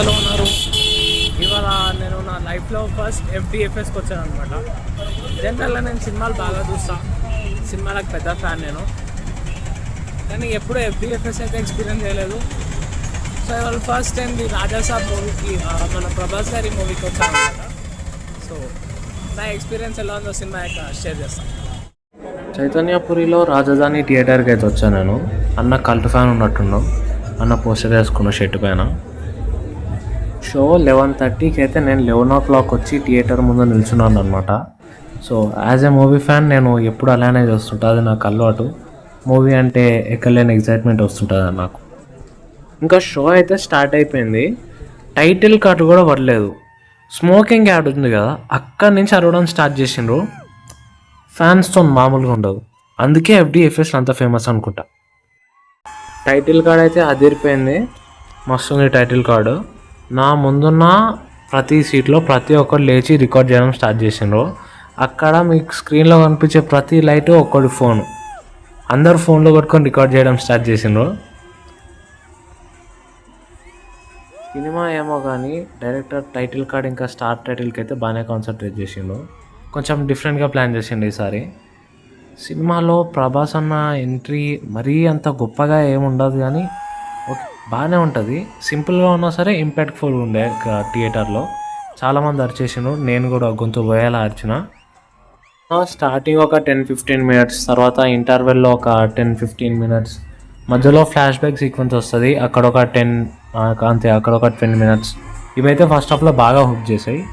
ఎలా ఉన్నారు? ఇవాళ నేను నా లైఫ్లో ఫస్ట్ FDFSకి వచ్చాను అనమాట. జనరల్గా నేను సినిమాలు బాగా చూస్తా, సినిమాలకు పెద్ద ఫ్యాన్ నేను, కానీ ఎప్పుడూ FDFS అయితే ఎక్స్పీరియన్స్ చేయలేదు. సో ఇవాళ ఫస్ట్ టైం ది రాజాసాబ్ మూవీకి, మన ప్రభాస్ గారి మూవీకి వచ్చాను అనమాట. సో నా ఎక్స్పీరియన్స్ ఎలా ఉందో సినిమా షేర్ చేస్తాను. చైతన్యపురిలో రాజధాని థియేటర్కి అయితే వచ్చాను నేను. అన్న కల్ట్ ఫ్యాన్ ఉన్నట్టున్నావు, అన్న పోస్టర్ వేసుకున్న షర్ట్ పైన. షో 11:30కి అయితే నేను 11 o'clock వచ్చి థియేటర్ ముందు నిల్చున్నాను అనమాట. So as a movie fan నేను ఎప్పుడు అలానే చూస్తుంటుంది, నాకు అలవాటు. మూవీ అంటే ఎక్కలేని ఎగ్జైట్మెంట్ వస్తుంటుంది నాకు. ఇంకా షో అయితే స్టార్ట్ అయిపోయింది, టైటిల్ కార్డు కూడా పడలేదు. స్మోకింగ్ యాడ్ ఉంది కదా, అక్కడి నుంచి అరవడం స్టార్ట్ చేసిండ్రు. ఫ్యాన్స్తో మామూలుగా ఉండదు, అందుకే FDFS అంత ఫేమస్ అనుకుంటా. టైటిల్ కార్డ్ అయితే అదిరిపోయింది, మస్తు ఉంది టైటిల్ కార్డు. నా ముందున్న ప్రతి సీట్లో ప్రతి ఒక్కరు లేచి రికార్డ్ చేయడం స్టార్ట్ చేసిండ్రు. అక్కడ మీకు స్క్రీన్లో కనిపించే ప్రతి లైటు ఒక్కడి ఫోను, అందరు ఫోన్లో కొట్టుకొని రికార్డ్ చేయడం స్టార్ట్ చేసిండ్రు. సినిమా ఏమో కానీ డైరెక్టర్ టైటిల్ కార్డ్ ఇంకా స్టార్ టైటిల్కి అయితే బాగానే కాన్సన్ట్రేట్ చేసిండు. కొంచెం డిఫరెంట్గా ప్లాన్ చేసిండు ఈసారి. సినిమాలో ప్రభాస్ అన్న ఎంట్రీ మరీ అంత గొప్పగా ఏముండదు కానీ ఓకే బాగానే ఉంటుంది. సింపుల్గా ఉన్నా సరే ఇంపాక్ట్ఫుల్ ఉండే థియేటర్లో. చాలామంది అరిచేసిండ్రు, నేను కూడా గొంతు పోయేలా అరిచిన. స్టార్టింగ్ ఒక 10-15 minutes, తర్వాత ఇంటర్వెల్లో ఒక 10-15 minutes, మధ్యలో ఫ్లాష్ బ్యాక్ సీక్వెన్స్ వస్తుంది, అక్కడ ఒక 10 అంతే, అక్కడ ఒక 20 minutes. ఇవైతే ఫస్ట్ హాఫ్లో బాగా హుక్ చేసాయి.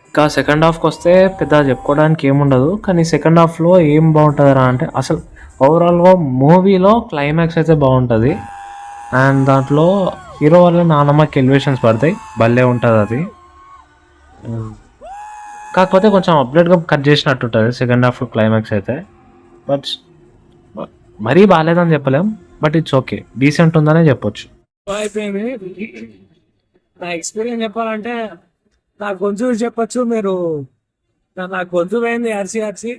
ఇంకా సెకండ్ హాఫ్కి వస్తే పెద్ద చెప్పుకోవడానికి ఏముండదు, కానీ సెకండ్ హాఫ్లో ఏం బాగుంటుందా అంటే అసలు ఓవరాల్గా మూవీలో క్లైమాక్స్ అయితే బాగుంటుంది. అండ్ దాంట్లో హీరో వల్ల నానమ్మకి ఎలివేషన్స్ పడతాయి, భలే ఉంటుంది అది. కాకపోతే కొంచెం అప్డేట్గా కట్ చేసినట్టు ఉంటుంది సెకండ్ హాఫ్ క్లైమాక్స్ అయితే. బట్ మరీ బాగాలేదని చెప్పలేం, బట్ ఇట్స్ ఓకే, డీసెంట్ ఉందనే చెప్పొచ్చు. అయిపోయింది. నా ఎక్స్పీరియన్స్ చెప్పాలంటే నా గొంతు చెప్పచ్చు మీరు. నా గొంతు పోయింది అరిసి అరిసి.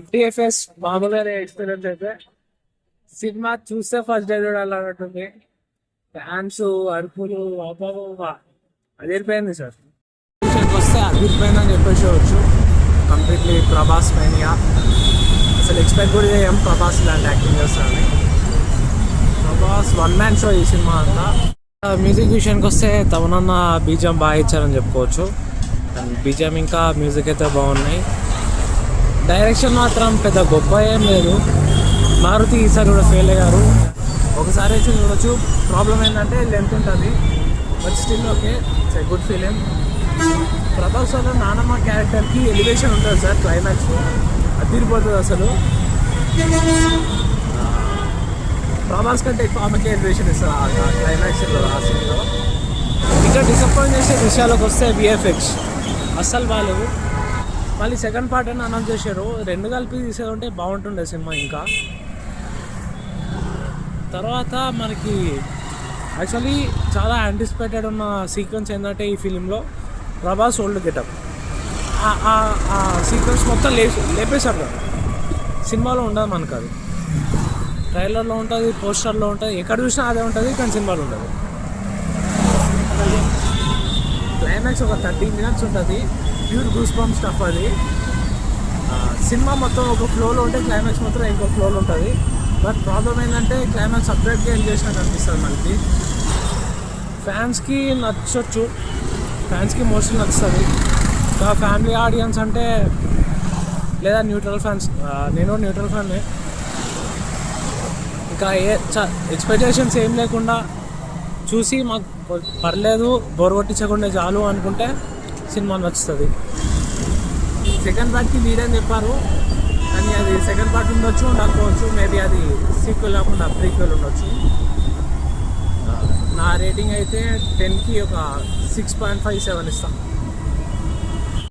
FDFS మామూలుగా ఎక్స్పీరియన్స్ అయితే సినిమా చూస్తే ఫస్ట్ డే చూడాలన్నట్టుంది. డాన్స్, అరుపులు, అబ్బాబా అదిరిపోయింది సార్. వస్తే అదిరిపోయిందని చెప్పేసి కంప్లీట్లీ ప్రభాస్ మేనియా. అసలు ఎక్స్పెక్ట్ కూడా చేయం ప్రభాస్ ఇలాంటి యాక్టింగ్ చేస్తారని. ప్రభాస్ వన్ మ్యాన్ షో ఈ సినిమా అంతా. మ్యూజిక్ విషయానికి వస్తే తమనన్న బీజం బాగా ఇచ్చారని చెప్పుకోవచ్చు. అండ్ బీజం ఇంకా మ్యూజిక్ అయితే బాగున్నాయి. డైరెక్షన్ మాత్రం పెద్ద గొప్ప ఏం లేదు. మారుతి ఈసారి కూడా ఫెయిల్ అయ్యారు. ఒకసారి వచ్చి చూడొచ్చు. ప్రాబ్లం ఏంటంటే లెంత్ ఉంటుంది, but still okay, it's a good film. Prabhas వల్ల నానమ్మ క్యారెక్టర్కి ఎలివేషన్ ఉంటుంది సార్, క్లైమాక్స్ అదిరిపోతుంది అసలు. ప్రభాస్ కంటే ఎక్కువ ఆమెకి ఎలివేషన్ ఇస్తారు ఆ క్లైమాక్స్లో, ఆ సీన్లో. ఇంకా డిసప్పాయింట్ చేసే విషయాలకు వస్తే VFX అస్సలు బాగాలేవు. మళ్ళీ సెకండ్ పార్ట్ అని అనౌన్స్ చేశారు, రెండు కలిపి తీసేది ఉంటే బాగుంటుండే సినిమా. ఇంకా తర్వాత మనకి యాక్చువల్లీ చాలా యాంటిసిపేటెడ్ ఉన్న సీక్వెన్స్ ఏంటంటే ఈ ఫిలింలో ప్రభాస్ ఓల్డ్ గెటప్. ఆ సీక్వెన్స్ మొత్తం లేపేశారు కదా, సినిమాలో ఉండదు మనకు. అది ట్రైలర్లో ఉంటుంది, పోస్టర్లో ఉంటుంది, ఎక్కడ చూసినా అదే ఉంటుంది, కానీ సినిమాలో ఉండదు. క్లైమాక్స్ ఒక 30 minutes ఉంటుంది, ప్యూర్ గూస్ బంప్ స్టఫ్ అది. సినిమా మొత్తం ఒక ఫ్లోలో ఉంటే క్లైమాక్స్ మొత్తం ఇంకో ఫ్లోలో ఉంటుంది. బట్ ప్రాబ్లం ఏంటంటే క్లైమాక్స్ సపరేట్గా ఏం చేసినట్టు అనిపిస్తుంది మనకి. ఫ్యాన్స్కి నచ్చొచ్చు, ఫ్యాన్స్కి మోస్ట్లీ నచ్చుతుంది. ఇంకా ఫ్యామిలీ ఆడియన్స్ అంటే లేదా న్యూట్రల్ ఫ్యాన్స్, నేను న్యూట్రల్ ఫ్యాన్నే. ఇంకా ఎక్స్పెక్టేషన్స్ ఏం లేకుండా చూసి మాకు పర్లేదు, బోర్ కొట్టించకుండా చాలు అనుకుంటే సినిమా నచ్చుతుంది. సెకండ్ పార్ట్కి లీడని చెప్పారు, కానీ అది సెకండ్ పార్ట్ ఉండొచ్చు, ఉండకపోవచ్చు. మేబీ అది సీక్వెల్ కాకుండా ప్రీక్వెల్ ఉండొచ్చు. నా రేటింగ్ అయితే 10కి ఒక 6.57 ఇస్తాను.